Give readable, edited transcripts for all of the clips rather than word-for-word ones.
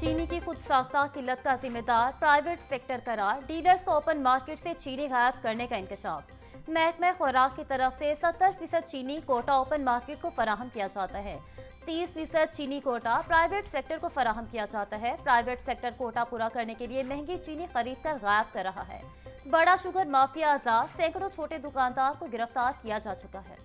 चीनी की खुद साख्ता किल्लत का जिम्मेदार प्राइवेट सेक्टर करार, डीलर्स को ओपन मार्केट से चीनी गायब करने का इंकशाफ। महकमा खुराक की तरफ से 70% चीनी कोटा ओपन मार्केट को फराहम किया जाता है। 30% चीनी कोटा प्राइवेट सेक्टर को फराहम किया जाता है। प्राइवेट सेक्टर कोटा पूरा करने के लिए महंगी चीनी खरीद कर गायब कर रहा है। बड़ा शुगर माफिया आजाद, सैकड़ों छोटे दुकानदार को गिरफ्तार किया जा चुका है।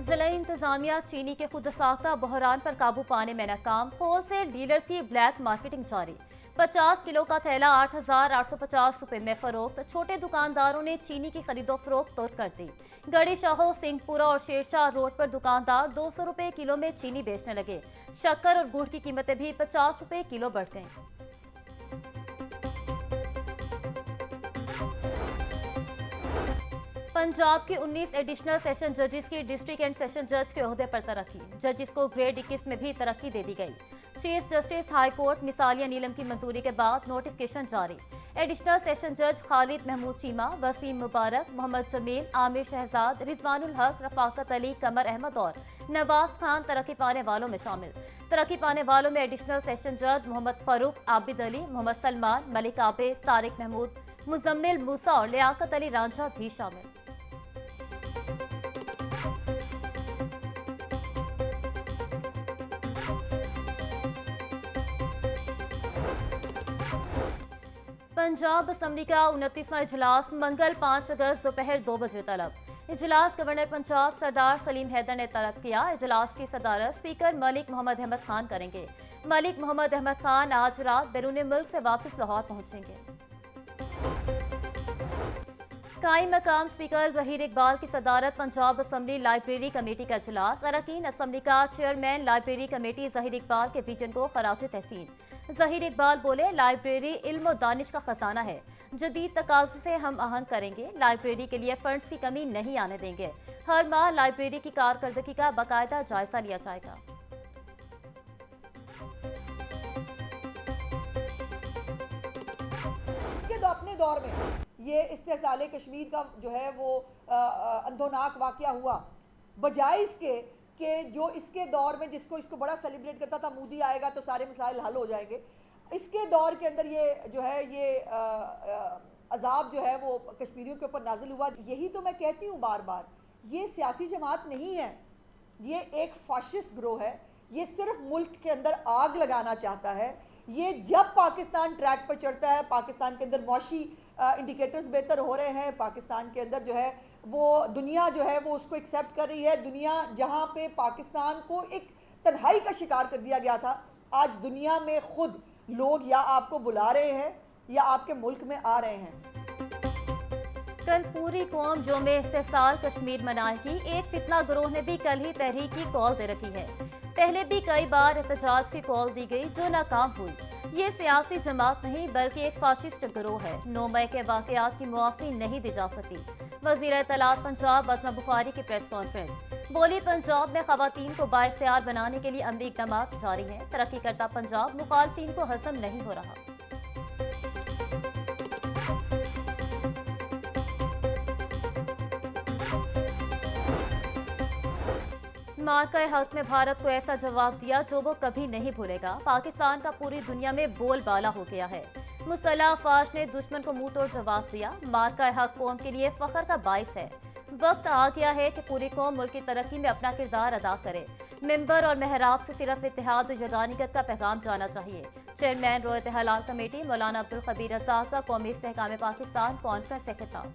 जिला इंतजामिया चीनी के खुद साख्ता बहरान पर काबू पाने में नाकाम। होलसेल डीलर्स की ब्लैक मार्केटिंग जारी। 50 किलो का थैला 8,850 रुपए में फरोख्त। छोटे दुकानदारों ने चीनी की खरीदो फरोख्त तोड़ कर दी। गढ़ी शाहो, सिंहपुरा और शेरशाह रोड पर दुकानदार 200 रुपए किलो में चीनी बेचने लगे। शक्कर और गुड़ की कीमतें भी 50 रुपए किलो बढ़ गईं। पंजाब के 19 एडिशनल सेशन जजेस की डिस्ट्रिक्ट एंड सेशन जज के ओहदे पर तरक्की। जजेस को ग्रेड 21 में भी तरक्की दे दी गई। चीफ जस्टिस हाई कोर्ट मिसालिया नीलम की मंजूरी के बाद नोटिफिकेशन जारी। एडिशनल सेशन जज खालिद महमूद चीमा, वसीम मुबारक, मोहम्मद जमील, आमिर शहजाद, रिजवानुल हक, रफाकत अली, कमर अहमद और नवाज खान तरक्की पाने वालों में शामिल। तरक्की पाने वालों में एडिशनल सेशन जज मोहम्मद फारूक, आबिद अली, मोहम्मद सलमान, मलिक आबिद, तारिक महमूद, मुजम्मिल मूसा और लियाकत अली रांझा भी शामिल। पंजाब असम्बली का 29वां इजलास मंगल 5 अगस्त दोपहर 2 बजे तलब। इजलास गवर्नर पंजाब सरदार सलीम हैदर ने तलब किया। इजलास की सदारत स्पीकर मलिक मोहम्मद अहमद खान करेंगे। मलिक मोहम्मद अहमद खान आज रात बैरून मुल्क से वापस लाहौर पहुंचेंगे। कायम मकाम स्पीकर जहीर इकबाल की सदारत पंजाब असम्बली लाइब्रेरी कमेटी का इजलास। अरकान असम्बली का chairman library committee Zaheer Iqbal के विजन को खराज तहसीन। जहीर इकबाल बोले, लाइब्रेरी इल्म और दानिश का खजाना है। जदीद तकाज़े से हम आहंग करेंगे। लाइब्रेरी के लिए फंड्स की कमी नहीं आने देंगे। हर माह लाइब्रेरी की कारकर्दगी का बाकायदा जायजा लिया जाएगा। अपने दौर में ये इस्तेसाले कश्मीर का जो है वो अंधोनाक वाकया हुआ, बजाय इसके कि जो इसके दौर में इसको बड़ा सेलिब्रेट करता था, मोदी आएगा तो सारे मसाइल हल हो जाएंगे। इसके दौर के अंदर ये जो है ये अजाब जो है वो कश्मीरियों के ऊपर नाजिल हुआ। यही तो मैं कहती हूँ बार बार, ये सियासी जमात नहीं है, ये एक फाशिस्ट ग्रोह है। ये सिर्फ मुल्क के अंदर आग लगाना चाहता है। ये जब पाकिस्तान ट्रैक पर चढ़ता है, पाकिस्तान के अंदर मौशी इंडिकेटर्स बेहतर हो रहे हैं, पाकिस्तान के अंदर जो है वो दुनिया जो है वो उसको एक्सेप्ट कर रही है। दुनिया जहां पे पाकिस्तान को एक तन्हाई का शिकार कर दिया गया था, आज दुनिया में खुद लोग या आपको बुला रहे हैं या आपके मुल्क में आ रहे हैं। कल पूरी कौम जो में इस्तेसाल कश्मीर मनाएगी। एक फितना ग्रोह ने भी कल ही तहरीक की कॉल दे रखी है। पहले भी कई बार एहतजाज की कॉल दी गई जो नाकाम हुई। ये सियासी जमात नहीं बल्कि एक फाशिस्ट गिरोह है। 9 मई के वाकयात की मुआफ़ी नहीं दी जा सकी। वज़ीर इत्तलात पंजाब असमा बुखारी की प्रेस कॉन्फ्रेंस बोली, पंजाब में ख़वातीन को बाइख्तियार बनाने के लिए अमली इक़दाम जारी हैं। तरक्की करता पंजाब मुखालफिन को हज़म नहीं हो रहा। मार्का हक में भारत को ऐसा जवाब दिया जो वो कभी नहीं भूलेगा। पाकिस्तान का पूरी दुनिया में बोलबाला हो गया है। मुसल्लह अफवाज ने दुश्मन को मुंह तोड़ जवाब दिया। मार्का हक कौम के लिए फख्र का बाइस है। वक्त आ गया है कि पूरी कौम मुल्क की तरक्की में अपना किरदार अदा करे। मिंबर और महराब से सिर्फ इत्तेहाद और यगानियत का पैगाम जाना चाहिए। चेयरमैन रोयत हलाल कमेटी मौलाना अब्दुल खबीर रज़ाक का कौमी इस्तेहकाम पाकिस्तान कॉन्फ्रेंस से खिताब।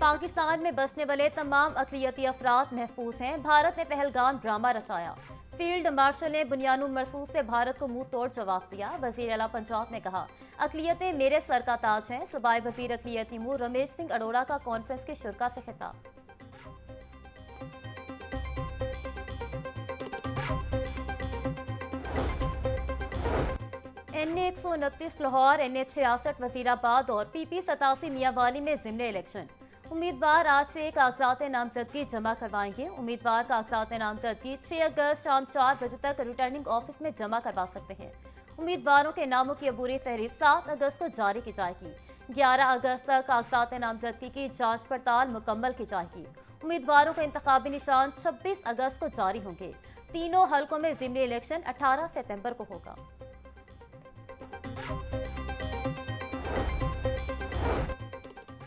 पाकिस्तान में बसने वाले तमाम अक़लियती अफराद महफूज हैं। भारत ने पहलगाम ड्रामा रचाया। फील्ड मार्शल ने बुनियानुल मरसूस से भारत को मुंह तोड़ जवाब दिया। वज़ीर आला पंजाब ने कहा, अक़लियतें मेरे सर का ताज हैं। सूबाई वज़ीर अक़लियत तिमूर रमेश सिंह अरोड़ा का कॉन्फ्रेंस के शुरका से खिताब। NA 129 लाहौर, NA 66 वज़ीराबाद और PP 87 मियांवाली में ज़िमनी इलेक्शन। उम्मीदवार आज से कागजात नामजदगी जमा करवाएंगे। उम्मीदवार कागजात नामजदगी 6 अगस्त शाम 4 बजे तक रिटर्निंग ऑफिस में जमा करवा सकते हैं। उम्मीदवारों के नामों की अबूरी फहरिस्त 7 अगस्त को जारी की जाएगी। 11 अगस्त तक कागजात नामजदगी की जांच पड़ताल मुकम्मल की जाएगी। उम्मीदवारों का इंतखाबी निशान 26 अगस्त को जारी होंगे। तीनों हलकों में ज़िमनी इलेक्शन 18 सितंबर को होगा।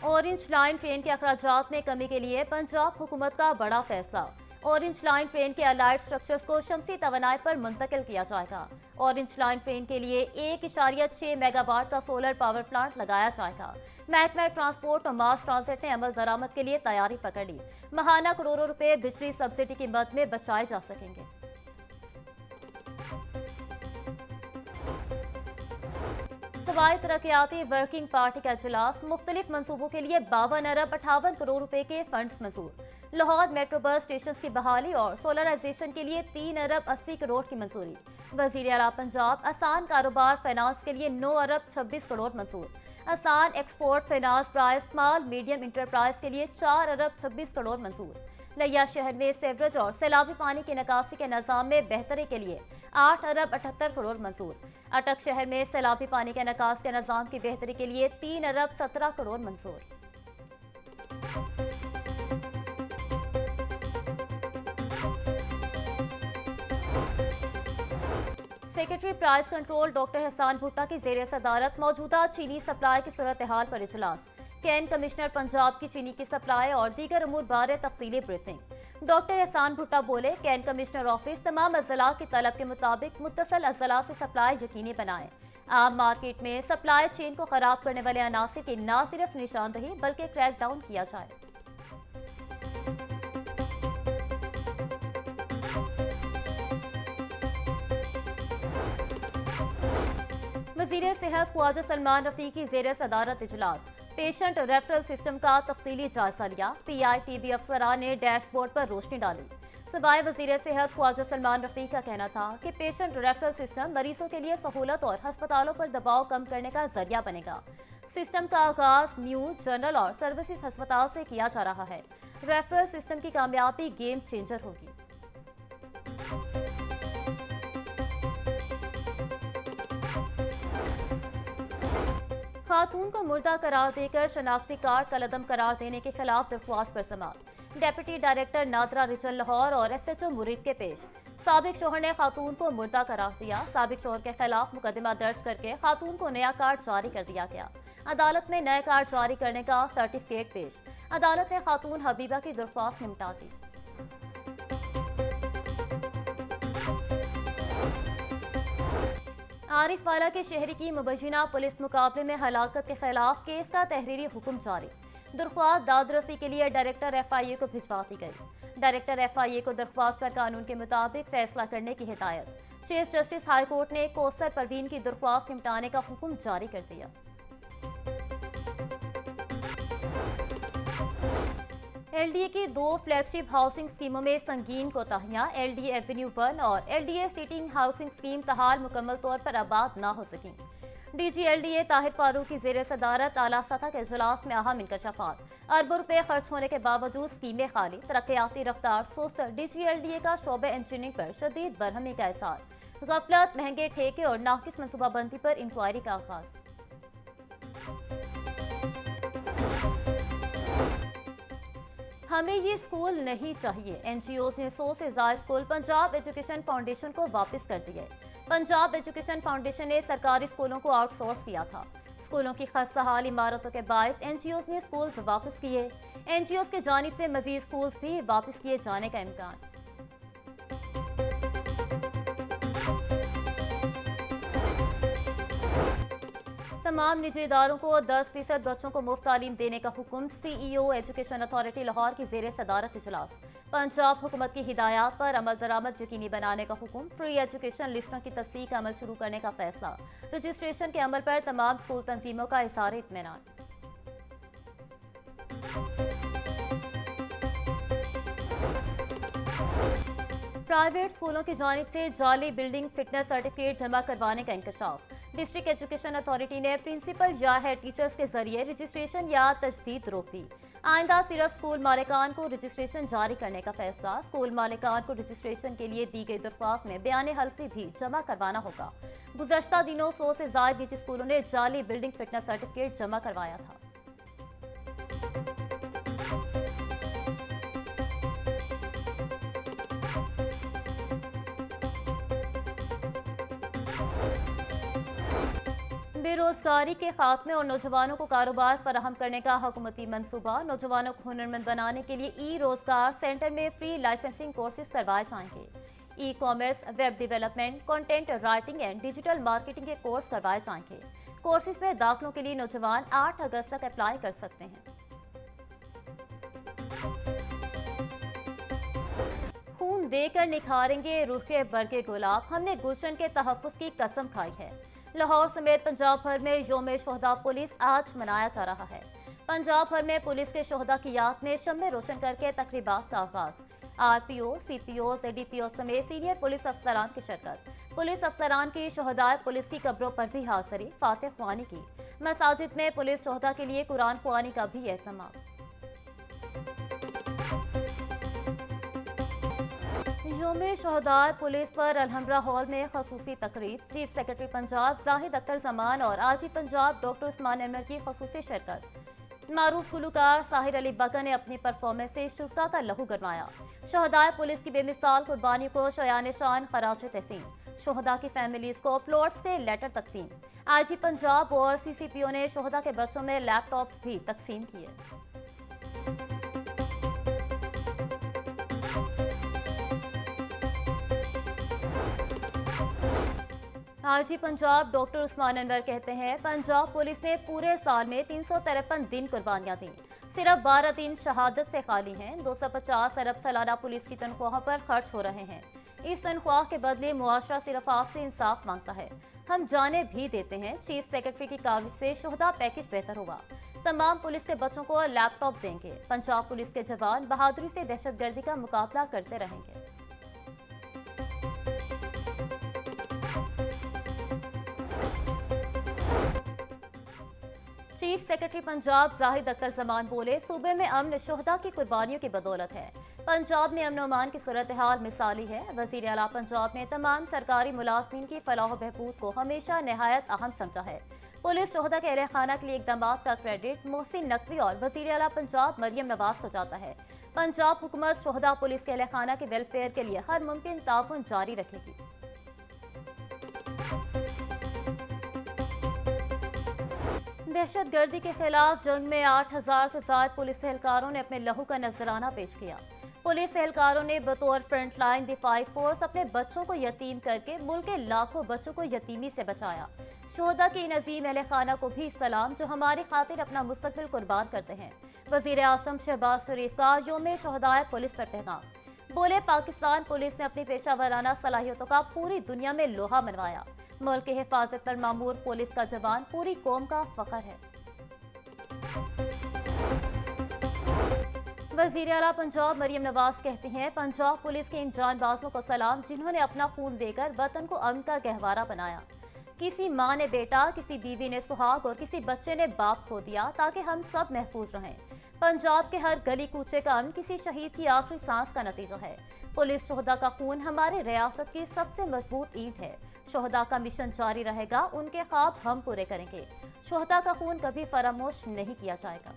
ऑरेंज लाइन ट्रेन के अखराजात में कमी के लिए पंजाब हुकूमत का बड़ा फैसला। ऑरेंज लाइन ट्रेन के अलाइड स्ट्रक्चर्स को शमसी तवानाई पर मुंतकिल किया जाएगा। ऑरेंज लाइन ट्रेन के लिए 1.6 मेगावाट का सोलर पावर प्लांट लगाया जाएगा। महकमा ट्रांसपोर्ट और मास ट्रांसिट ने अमल दरामद के लिए तैयारी पकड़ ली। महाना करोड़ों रुपए बिजली सब्सिडी की मद में बचाए जा सकेंगे। सवाई तरक्याती वर्किंग पार्टी का इजलास, मुख्तलिफ मंसूबों के लिए 52 अरब 58 करोड़ रुपए के फंड्स मंजूर। लाहौर मेट्रो बस स्टेशन की बहाली और सोलराइजेशन के लिए 3 अरब 80 करोड़ की मंजूरी। वजीर आला पंजाब आसान कारोबार फाइनेंस के लिए 9 अरब 26 करोड़ मंजूर। आसान export finance price small medium enterprise के लिए 4 अरब 26 करोड़ मंजूर। लिया शहर में सेवरेज और सैलाबी पानी की निकासी के निज़ाम में बेहतरी के लिए 8 अरब 78 करोड़ मंजूर। अटक शहर में सैलाबी पानी के निकास के निज़ाम की बेहतरी के लिए 3 अरब 17 करोड़ मंजूर। सेक्रेटरी प्राइस कंट्रोल डॉक्टर एहसान भुट्टा की ज़ेर सदारत मौजूदा चीनी सप्लाई की सूरत हाल पर इजलास। कैन कमिश्नर पंजाब की चीनी की सप्लाई और दीगर अमूर बारे तफसीली ब्रीफिंग। डॉक्टर एहसान भुट्टा बोले, कैन कमिश्नर ऑफिस तमाम अजला की तलब के मुताबिक मुत्तसल अजला से सप्लाई यकीनी बनाए। आम मार्केट में सप्लाई चेन को खराब करने वाले अनासिर की न सिर्फ निशानदही बल्कि क्रैक डाउन किया जाए। वज़ीर सेहत ख्वाजा सलमान रफ़ी की ज़ेर सदारत इजलास। पेशेंट रेफरल सिस्टम का तफसीली जायजा लिया। PITB अफसरान ने डैशबोर्ड पर रोशनी डाली। सवाए वज़ीर सेहत ख्वाजा सलमान रफ़ी का कहना था कि पेशेंट रेफरल सिस्टम मरीजों के लिए सहूलत और हस्पतालों पर दबाव कम करने का जरिया बनेगा। सिस्टम का आगाज न्यू जनरल और सर्विसेज अस्पताल से किया जा रहा है। रेफरल सिस्टम की कामयाबी गेम चेंजर होगी। खातून को मुर्दा करार देकर शनाख्ती कार्ड कलअदम करार देने के खिलाफ दरख्वास्त पर समाअत। डेप्यूटी डायरेक्टर नादरा रिजल लाहौर और SHO मुरीद के पेश। साबिक शोहर ने खातून को मुर्दा करार दिया। साबिक शोहर के खिलाफ मुकदमा दर्ज करके खातून को नया कार्ड जारी कर दिया गया। अदालत में नए कार्ड जारी करने का सर्टिफिकेट पेश। अदालत ने खातून हबीबा की दरख्वास्त निपटा दी। आरिफ वाला के शहरी की मुबैना पुलिस मुकाबले में हलाकत के खिलाफ केस का तहरीरी हुक्म जारी। दरख्वास्त दादरसी के लिए डायरेक्टर FIA को भिजवा दी गई। डायरेक्टर FIA को दरख्वास्त पर कानून के मुताबिक फैसला करने की हिदायत। चीफ जस्टिस हाई कोर्ट ने कौसर परवीन की दरख्वास्त निपटाने का हुक्म जारी कर दिया। LDA की 2 फ्लैगशिप हाउसिंग स्कीमों में संगीन कोताहियां। LDA एवेन्यू 1 और LDA सिटिंग हाउसिंग स्कीम तहाल मुकम्मल तौर पर आबाद न हो सकी। DG LDA ताहिर फारूक की ज़ेर सदारत आला सतह के इजलास में अहम इंकशाफात। अरबों रुपए खर्च होने के बावजूद स्कीमें खाली। तरक्याती रफ्तार सोचकर DG LDA का शोबे इंजीनियरिंग पर शदीद बरहमी का एहसास। गफलत, महंगे ठेके और नाकिस मनसूबाबंदी पर इंक्वायरी का आगाज। हमें ये स्कूल नहीं चाहिए। NGOs ने 100 से ज़्यादा स्कूल पंजाब एजुकेशन फाउंडेशन को वापस कर दिए। पंजाब एजुकेशन फाउंडेशन ने सरकारी स्कूलों को आउटसोर्स किया था। स्कूलों की खस्ताहाल इमारतों के बायस NGOs ने स्कूल्स वापस किए। NGOs की जानिब से मजीद स्कूल्स भी वापस किए जाने का इम्कान। तमाम निजी इदारों को 10% बच्चों को मुफ्त तालीम देने का हुक्म। CEO एजुकेशन अथॉरिटी लाहौर की ज़ेर सदारत इजलास। पंजाब हुकूमत की हिदायत पर अमल दरामद यकीनी बनाने का हुक्म। फ्री एजुकेशन लिस्टों की तस्दीक का अमल शुरू करने का फैसला। रजिस्ट्रेशन के अमल पर तमाम स्कूल तंजीमों का इज़हार इत्मीनान। प्राइवेट स्कूलों की जानिब से जाली बिल्डिंग फिटनेस सर्टिफिकेट जमा करवाने का इंकशाफ। डिस्ट्रिक्ट एजुकेशन अथॉरिटी ने प्रिंसिपल या हेड टीचर्स के जरिए रजिस्ट्रेशन या तजदीद रोक दी। आइंदा सिर्फ स्कूल मालिकान को रजिस्ट्रेशन जारी करने का फैसला। स्कूल मालिकान को रजिस्ट्रेशन के लिए दी गई दरख्वास्त में बयान हल्फी भी जमा करवाना होगा। गुज़श्ता दिनों 100 से ज़ायद निजी स्कूलों ने जाली बिल्डिंग फिटनेस सर्टिफिकेट जमा करवाया था। बेरोजगारी के खात्मे और नौजवानों को कारोबार फराहम करने का हुकूमती मंसूबा। नौजवानों को हुनरमंद बनाने के लिए ई रोजगार सेंटर में फ्री लाइसेंसिंग कोर्सेज करवाए जाएंगे। E commerce, web development, content writing and digital marketing के कोर्स करवाए जाएंगे। कोर्सेज में दाखिलों के लिए नौजवान 8 अगस्त तक अप्लाई कर सकते हैं। खून देकर निखारेंगे रुखे बरगे गुलाब, हमने गुलशन के तहफ़्फ़ुज़ की कसम खाई है। लाहौर समेत पंजाब भर में योम शोहदा पुलिस आज मनाया जा रहा है। पंजाब भर में पुलिस के शोहदा की याद में शम्मे रोशन करके तकरीबात का आगाज। RPO, CPO, ADPO समेत सीनियर पुलिस अफसरान की शिरकत। पुलिस अफसरान की शोहदाए पुलिस की कब्रों पर भी हाजिरी, फातिह ख्वानी की। मसाजिद में पुलिस शोहदा के लिए कुरान ख्वानी का भी एहतमाम। योम शोहदाए पुलिस पर अलहम्रा हॉल में खसूसी तकरीब। चीफ सेक्रेटरी पंजाब जाहिद अख्तर जमान और आजी पंजाब डॉक्टर उस्मान अनवर की खसूसी शिरकत। मारूफ गुलकार साहिर अली बका ने अपनी परफॉर्मेंस से शुरता का लहू गरमाया। शोहदाए पुलिस की बेमिसाल कुर्बानियों को शयान शान खराज तहसीन। शोहदा की फैमिलीज को प्लॉट्स के लेटर तकसीम। आईजी पंजाब और CCPO ने शोहदा के बच्चों में लैपटॉप्स भी तकसीम किए। आईजी पंजाब डॉक्टर उस्मान अनवर कहते हैं, पंजाब पुलिस ने पूरे साल में 353 दिन कुर्बानियां दी। सिर्फ 12 दिन शहादत से खाली हैं। 250 अरब सालाना पुलिस की तनख्वाह पर खर्च हो रहे हैं। इस तनख्वाह के बदले मुआशरा सिर्फ आपसे इंसाफ मांगता है। हम जाने भी देते हैं। चीफ सेक्रेटरी की काविश से शोहदा पैकेज बेहतर होगा। तमाम पुलिस के बच्चों को लैपटॉप देंगे। पंजाब पुलिस के जवान बहादुरी से दहशतगर्दी का मुकाबला करते रहेंगे। चीफ सेक्रेटरी पंजाब जाहिद अख्तर जमान बोले, सूबे में अमन शोहदा की कुर्बानियों की बदौलत है। पंजाब में अमन अमान की सूरत हाल मिसाली है। वज़ीर आला पंजाब ने तमाम सरकारी मुलाजमीन की फलाह बहबूद को हमेशा नहायत अहम समझा है। पुलिस शोहदा के अहले खाना के लिए इकदाम का क्रेडिट मोहसिन नकवी और वज़ीर आला पंजाब मरियम नवाज को जाता है। पंजाब हुकूमत शोहदा पुलिस के अहले खाना के वेलफेयर के लिए हर मुमकिन ताउन जारी रखेगी। दहशतगर्दी के खिलाफ जंग में 8000 से ज्यादा पुलिस एहलकारों ने अपने लहू का नजराना पेश किया। पुलिस एहलकारों ने बतौर फ्रंटलाइन दिफाई फोर्स अपने बच्चों को यतीम करके मुल्क के लाखों बच्चों को यतीमी से बचाया। शोहदा की नजीम अहले खाना को भी सलाम, जो हमारी खातिर अपना मुस्तकबिल कुर्बान करते हैं। वजीर आजम शहबाज शरीफ का योम शोहदाए पुलिस पर पैगाम। बोले, पाकिस्तान पुलिस ने अपनी पेशावराना सलाहियतों का पूरी दुनिया में लोहा मनवाया। मुल्क की हिफाजत पर मामूर पुलिस का जवान पूरी कौम का फख्र है। वज़ीर आला पंजाब मरियम नवाज कहती हैं, पंजाब पुलिस के इन जानबाजों को सलाम, जिन्होंने अपना खून देकर वतन को अमन का गहवारा बनाया। किसी माँ ने बेटा, किसी बीवी ने सुहाग और किसी बच्चे ने बाप खो दिया ताकि हम सब महफूज रहें। पंजाब के हर गली कूचे का अमन किसी शहीद की आखिरी सांस का नतीजा है। पुलिस शोहदा का खून हमारे रियासत की सबसे मजबूत ईंट है। शोहदा का मिशन जारी रहेगा, उनके ख्वाब हम पूरे करेंगे। शोहदा का खून कभी फरामोश नहीं किया जाएगा।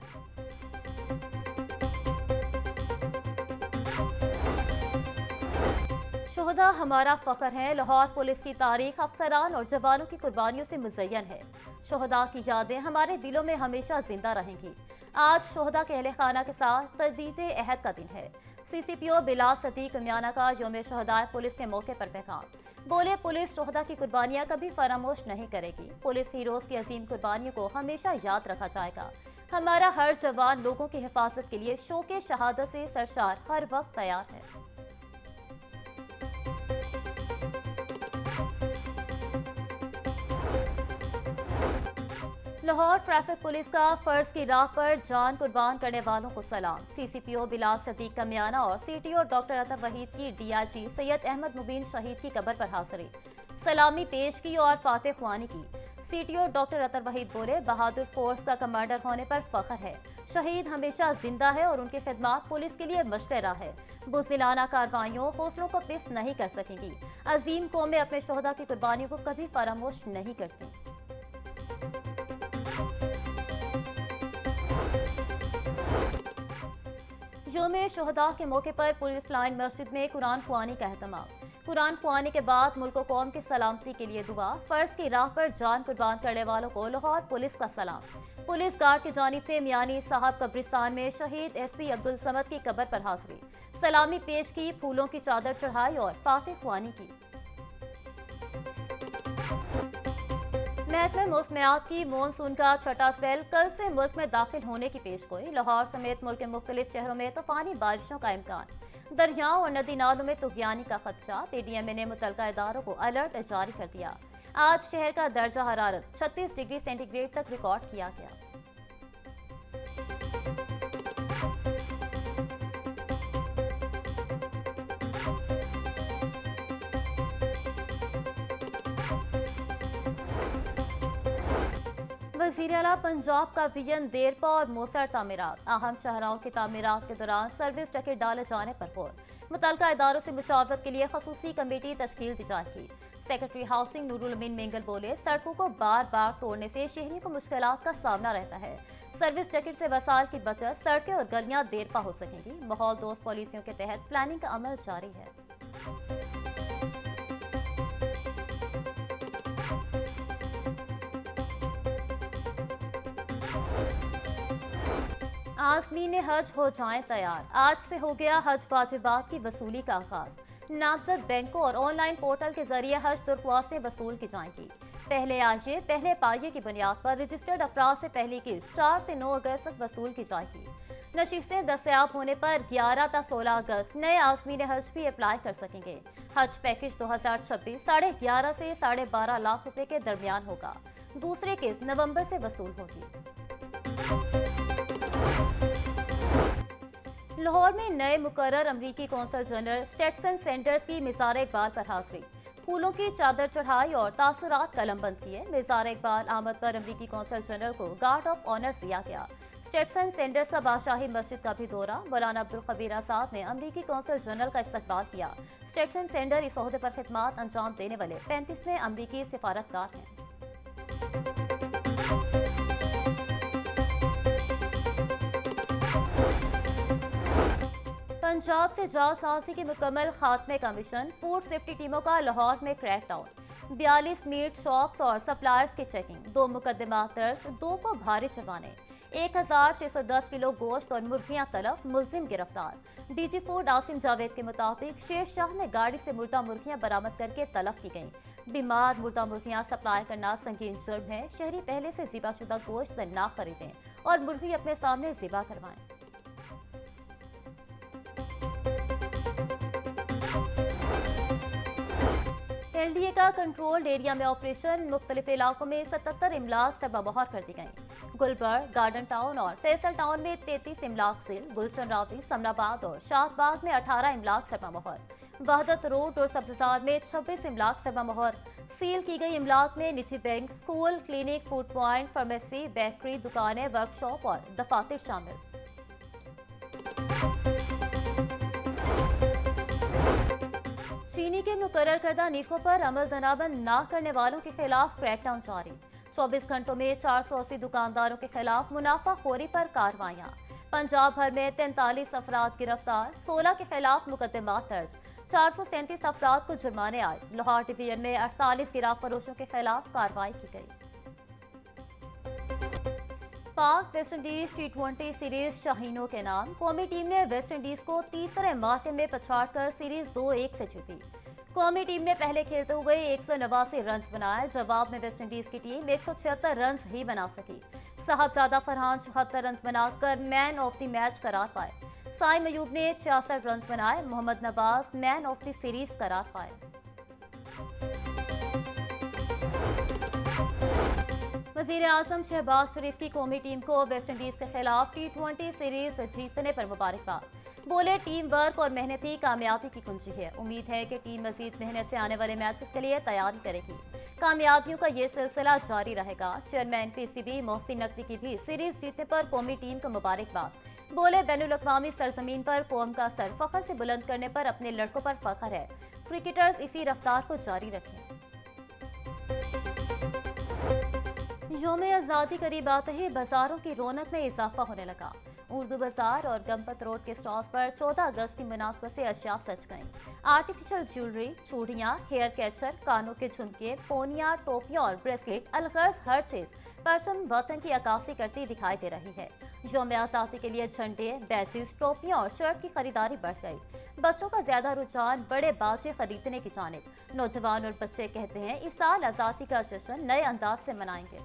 शोहदा हमारा फख्र है। लाहौर पुलिस की तारीख अफसरान और जवानों की कुर्बानियों से मुज़य्यन है। शोहदा की यादें हमारे दिलों में हमेशा जिंदा रहेंगी। आज शोहदा के अहले खाना के साथ तजदीद अहद का दिन है। CCPO बिलाल सदीक मियाना का योम शोहदाए पुलिस के मौके पर पैगाम। बोले, पुलिस शोहदा की कुर्बानियां कभी फरामोश नहीं करेगी। पुलिस हीरोज की अजीम कुर्बानियों को हमेशा याद रखा जाएगा। हमारा हर जवान लोगों की हिफाजत के लिए शौक़े शहादत से सरशार हर वक्त तैयार है। लाहौर ट्रैफिक पुलिस का फर्ज की राह पर जान कुर्बान करने वालों को सलाम। CCPO बिलाल सदीक का मियाना और CTO डॉक्टर अतब वहीद की DIG सैयद अहमद मुबीन शहीद की कब्र पर हाजिरी, सलामी पेश की और फातिह ख्वानी की। सीटीओ डॉक्टर अतर वहीद बोले, बहादुर फोर्स का कमांडर होने पर फख्र है। शहीद हमेशा जिंदा है और उनकी खिदमत पुलिस के लिए मशवरा है। बुज़दिलाना कार्रवाइयों हौसलों को पिस्त नहीं कर सकेंगी। अजीम कौमें अपने शोहदा की कुर्बानियों को कभी फरामोश नहीं करती। यौम शोहदा के मौके पर पुलिस लाइन मस्जिद में कुरान खुआनी का अहतमाम। कुरान खुआनी के बाद मुल्क और कौम की सलामती के लिए दुआ। फर्ज की राह पर जान कुर्बान करने वालों को लाहौर पुलिस का सलाम। पुलिस गार्ड की जानिब से मियानी साहब कब्रिस्तान में शहीद एसपी अब्दुल समद की कब्र पर हाजिरी, सलामी पेश की, फूलों की चादर चढ़ाई और फातिह खुआनी की। महकमा मौसमियात की मानसून का छठा स्पेल कल से मुल्क में दाखिल होने की पेशगोई। लाहौर समेत मुल्क के मुख्तलिफ शहरों में तूफानी बारिशों का इम्कान। दरियाओं और नदी नालों में तुगयानी का खदशा। पीडीएमए ने मुतलका इदारों को अलर्ट जारी कर दिया। आज शहर का दर्जा हरारत 36 डिग्री सेंटीग्रेड तक रिकॉर्ड किया गया। वज़ीर आला पंजाब का विजन देरपा और मोसर तामीरात। अहम शाहराहों की तामीरात के दौरान सर्विस टिकट डाले जाने पर गौर। मुतल्लिका इदारों से मुशावरत के लिए खसूसी कमेटी तश्कील दी जाएगी। सेक्रेटरी हाउसिंग नूरुल अमीन मेंगल बोले, सड़कों को बार बार तोड़ने से शहरियों को मुश्किलात का सामना रहता है। सर्विस टिकट से वसाइल की बचत, सड़कें और गलियां देरपा हो सकेंगी। माहौल दोस्त पॉलिसियों के तहत प्लानिंग का अमल जारी है। आज़मीन हज हो जाएं तैयार। आज से हो गया हज वाजिबात की वसूली का आगाज। नामजद बैंकों और ऑनलाइन पोर्टल के जरिए हज दरख्वास्तें वसूल की जाएंगी। पहले आइए पहले पाइए की बुनियाद पर रजिस्टर्ड अफराद से पहली किस्त 4 से 9 अगस्त तक वसूल की जाएगी। नशीसें दस्तयाब होने पर 11 से 16 अगस्त नए आज़मीन हज भी अप्लाई कर सकेंगे। हज पैकेज 2026 11.5 से 12.5 लाख रुपए के दरमियान होगा। दूसरी किस्त नवंबर से वसूल होगी। लाहौर में नए मुकर्रर अमरीकी कौंसल जनरल स्टेटसन सेंडर्स की मिज़ार इकबाल पर हाजिरी, फूलों की चादर चढ़ाई और तासुरात कलमबंद किए। मिज़ार इकबाल आमद पर अमरीकी कौंसल जनरल को गार्ड ऑफ ऑनर दिया गया। स्टेटसन सेंडर्स का बादशाही मस्जिद का भी दौरा। मौलाना अब्दुल खबीर आजाद ने अमरीकी कौंसल जनरल का इस्तकबाल किया। स्टेटसन सेंडर इस ओहदे पर खिदमत अंजाम देने वाले 35वें अमरीकी सिफारतकार हैं। पंजाब से जालसाजी के मुकम्मल खात्मे का मिशन। फूड सेफ्टी टीमों का लाहौर में क्रैकडाउन। 42 मीट शॉप्स और सप्लायर्स की चेकिंग। 2 मुकदमात दर्ज, 2 को भारी जुर्माने। 1610 किलो गोश्त और मुर्गियां तलब, मुलजिम गिरफ्तार। डीजी फूड आसिम जावेद के मुताबिक शेरशाह में गाड़ी से मुर्दा मुर्गियां बरामद करके तलब की गईं। बीमार मुर्दा मुर्गियां सप्लाई करना संगीन जुर्म है। शहरी पहले से ज़िबाशुदा गोश्त ना खरीदें और मुर्गी अपने सामने ज़िबा करवाएं। एलडीए का कंट्रोल एरिया में ऑपरेशन। मुख्तलिफ इलाकों में 77 इमलाक सरबमोहर कर दी गई। गुलबर्ग, गार्डन टाउन और फैसल टाउन में 33 इमलाक सील। गुलशन रावी, समनाबाद और शाहबाग में 18 इमलाक सरबमोहर। वहदत रोड और सब्ज़ार में 26 इमलाक सरबमोहर। सील की गई इमलाक में निजी bank, school, clinic, food point, pharmacy, bakery, दुकानें, वर्कशॉप और दफातर शामिल। चीनी के मुकर्रर करदा निरखों पर अमल दनाबंद न करने वालों के खिलाफ क्रैकडाउन जारी। 24 घंटों में 480 दुकानदारों के खिलाफ मुनाफाखोरी पर कार्रवाइयां। पंजाब भर में 43 अफराद गिरफ्तार, 16 के खिलाफ मुकदमात दर्ज। 437 अफराद को जुर्माने आए। लाहौर डिवीजन में 48 गिराफ फरोशों के खिलाफ कार्रवाई की गई। पाक वेस्ट इंडीज T20 सीरीज शाहीनों के नाम। कौमी टीम ने वेस्ट इंडीज को तीसरे मौके में पछाड़कर सीरीज 2-1 से जीती। कौमी टीम ने पहले खेलते हुए 189 रन बनाए। जवाब में वेस्ट इंडीज की टीम 176 रन ही बना सकी। साहबजादा फरहान 74 रन बनाकर मैन ऑफ द मैच करार पाए। साइम अयूब ने 66 रन बनाए। Mohammad Nawaz man of the series करार पाए। वज़ीर आज़म शहबाज शरीफ की कौमी टीम को वेस्ट इंडीज के खिलाफ T20 सीरीज जीतने पर मुबारकबाद। बोले टीम वर्क और मेहनत ही कामयाबी की कुंजी है। उम्मीद है कि टीम मजीद मेहनत से आने वाले मैचेस के लिए तैयारी करेगी। कामयाबियों का ये सिलसिला जारी रहेगा। चेयरमैन पीसीबी मोहसिन नकवी की भी सीरीज जीतने पर कौमी टीम को मुबारकबाद। बोले बैनुल अक़वामी सरजमीन पर कौम का सर फख्र से बुलंद करने पर अपने लड़कों पर फख्र है। क्रिकेटर्स इसी रफ्तार को जारी रखें। यौम आज़ादी करीब आते ही बाजारों की रौनक में इजाफा होने लगा। उर्दू बाजार और गंपत रोड के स्टॉल्स पर 14 अगस्त की मुनासबत से अशिया सज गईं। आर्टिफिशियल ज्वेलरी, चूड़ियाँ, हेयर कैचर, कानों के झुमके, पोनियाँ, टोपियाँ और ब्रेसलेट, अलगर्ज हर चीज परचम वतन की अक्कासी करती दिखाई दे रही है। यौम आज़ादी के लिए झंडे, बैचेस, टोपियाँ और शर्ट की खरीदारी बढ़ गई। बच्चों का ज्यादा रुझान बड़े बाजे खरीदने की जानिब। नौजवान और बच्चे कहते हैं इस साल आज़ादी का जश्न नए अंदाज से मनाएंगे।